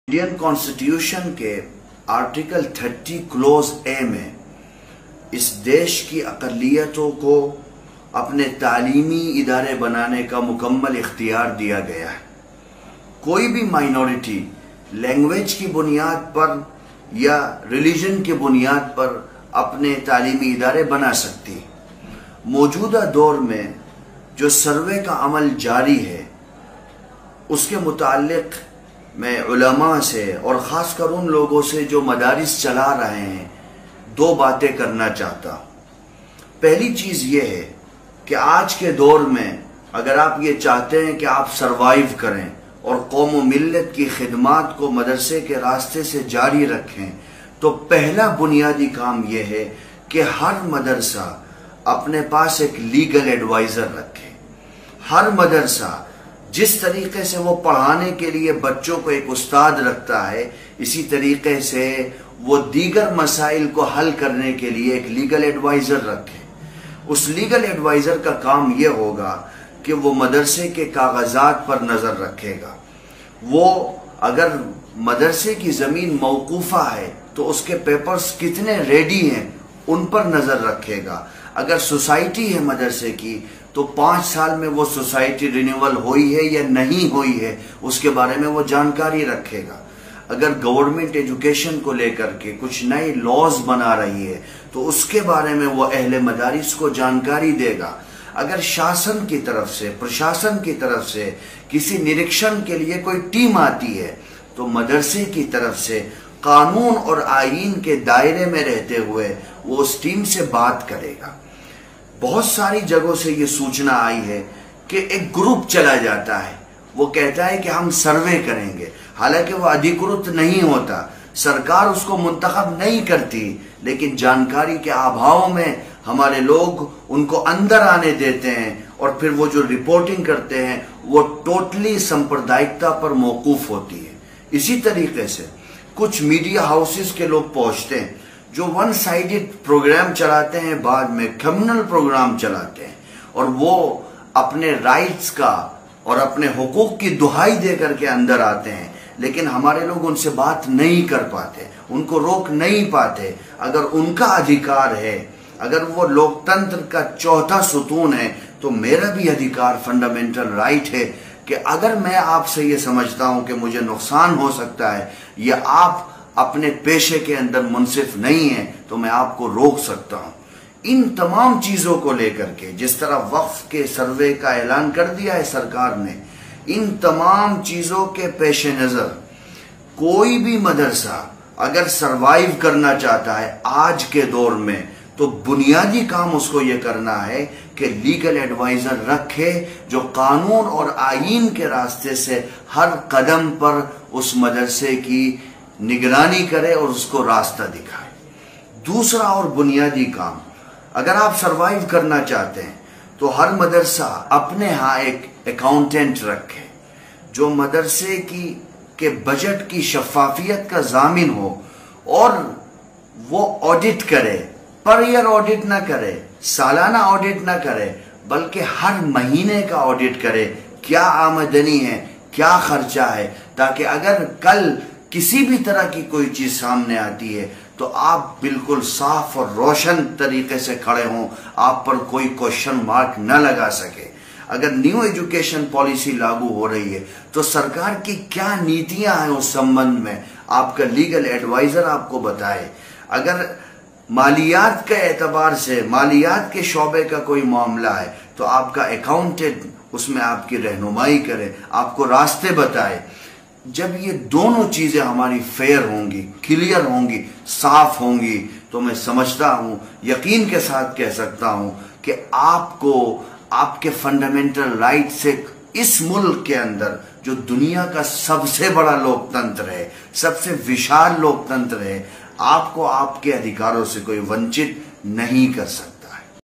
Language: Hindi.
इंडियन कॉन्स्टिट्यूशन के आर्टिकल 30 क्लोज ए में इस देश की अक़लियतों को अपने तालीमी इदारे बनाने का मुकम्मल इख्तियार दिया गया है। कोई भी माइनॉरिटी लैंग्वेज की बुनियाद पर या रिलीजन की बुनियाद पर अपने तालीमी इदारे बना सकती है। मौजूदा दौर में जो सर्वे का अमल जारी है उसके मुताल्लिक मैं उलमा से और ख़ासकर उन लोगों से जो मदारिस चला रहे हैं दो बातें करना चाहता हूँ। पहली चीज़ ये है कि आज के दौर में अगर आप ये चाहते हैं कि आप सरवाइव करें और कौम व मिल्लत की खिदमात को मदरसे के रास्ते से जारी रखें तो पहला बुनियादी काम यह है कि हर मदरसा अपने पास एक लीगल एडवाइज़र रखे। हर मदरसा जिस तरीके से वो पढ़ाने के लिए बच्चों को एक उस्ताद रखता है, इसी तरीके से वो दीगर मसाइल को हल करने के लिए एक लीगल एडवाइज़र रखे। उस लीगल एडवाइज़र का काम ये होगा कि वो मदरसे के कागजात पर नज़र रखेगा। वो अगर मदरसे की ज़मीन मौकूफ़ा है तो उसके पेपर्स कितने रेडी हैं उन पर नज़र रखेगा। अगर सोसाइटी है मदरसे की तो 5 साल में वो सोसाइटी रिन्यूअल हुई है या नहीं हुई है उसके बारे में वो जानकारी रखेगा। अगर गवर्नमेंट एजुकेशन को लेकर के कुछ नए लॉज बना रही है तो उसके बारे में वो अहले मदारिस को जानकारी देगा। अगर शासन की तरफ से, प्रशासन की तरफ से किसी निरीक्षण के लिए कोई टीम आती है तो मदरसे की तरफ से कानून और आईन के दायरे में रहते हुए वो उस टीम से बात करेगा। बहुत सारी जगहों से ये सूचना आई है कि एक ग्रुप चला जाता है, वो कहता है कि हम सर्वे करेंगे, हालांकि वो अधिकृत नहीं होता, सरकार उसको मुंतखब नहीं करती, लेकिन जानकारी के अभाव में हमारे लोग उनको अंदर आने देते हैं और फिर वो जो रिपोर्टिंग करते हैं वो टोटली सांप्रदायिकता पर मौकूफ होती है। इसी तरीके से कुछ मीडिया हाउसेस के लोग पहुंचते हैं जो वन साइडेड प्रोग्राम चलाते हैं, बाद में कम्युनल प्रोग्राम चलाते हैं और वो अपने राइट्स का और अपने हुकूक की दुहाई दे करके अंदर आते हैं, लेकिन हमारे लोग उनसे बात नहीं कर पाते, उनको रोक नहीं पाते। अगर उनका अधिकार है, अगर वो लोकतंत्र का चौथा सुतून है तो मेरा भी अधिकार, फंडामेंटल राइट है कि अगर मैं आपसे ये समझता हूं कि मुझे नुकसान हो सकता है या आप अपने पेशे के अंदर मुनसिफ नहीं है तो मैं आपको रोक सकता हूं। इन तमाम चीजों को लेकर के जिस तरह वक्फ के सर्वे का ऐलान कर दिया है सरकार ने, इन तमाम चीजों के पेश नजर कोई भी मदरसा अगर सरवाइव करना चाहता है आज के दौर में तो बुनियादी काम उसको ये करना है कि लीगल एडवाइजर रखे जो कानून और आईन के रास्ते से हर कदम पर उस मदरसे की निगरानी करे और उसको रास्ता दिखाए। दूसरा और बुनियादी काम, अगर आप सरवाइव करना चाहते हैं तो हर मदरसा अपने यहाँ एक अकाउंटेंट रखे जो मदरसे के बजट की शफाफियत का जामिन हो और वो ऑडिट करे, पर ईयर ऑडिट ना करे, सालाना ऑडिट ना करे, बल्कि हर महीने का ऑडिट करे, क्या आमदनी है, क्या खर्चा है, ताकि अगर कल किसी भी तरह की कोई चीज सामने आती है तो आप बिल्कुल साफ और रोशन तरीके से खड़े हों, आप पर कोई क्वेश्चन मार्क न लगा सके। अगर न्यू एजुकेशन पॉलिसी लागू हो रही है तो सरकार की क्या नीतियां हैं उस संबंध में आपका लीगल एडवाइजर आपको बताए। अगर मालियात के एतबार से, मालियात के शोबे का कोई मामला है तो आपका अकाउंटेंट उसमें आपकी रहनुमाई करे, आपको रास्ते बताए। जब ये दोनों चीजें हमारी फेयर होंगी, क्लियर होंगी, साफ होंगी तो मैं समझता हूं, यकीन के साथ कह सकता हूं कि आपको आपके फंडामेंटल राइट से इस मुल्क के अंदर जो दुनिया का सबसे बड़ा लोकतंत्र है, सबसे विशाल लोकतंत्र है, आपको आपके अधिकारों से कोई वंचित नहीं कर सकता।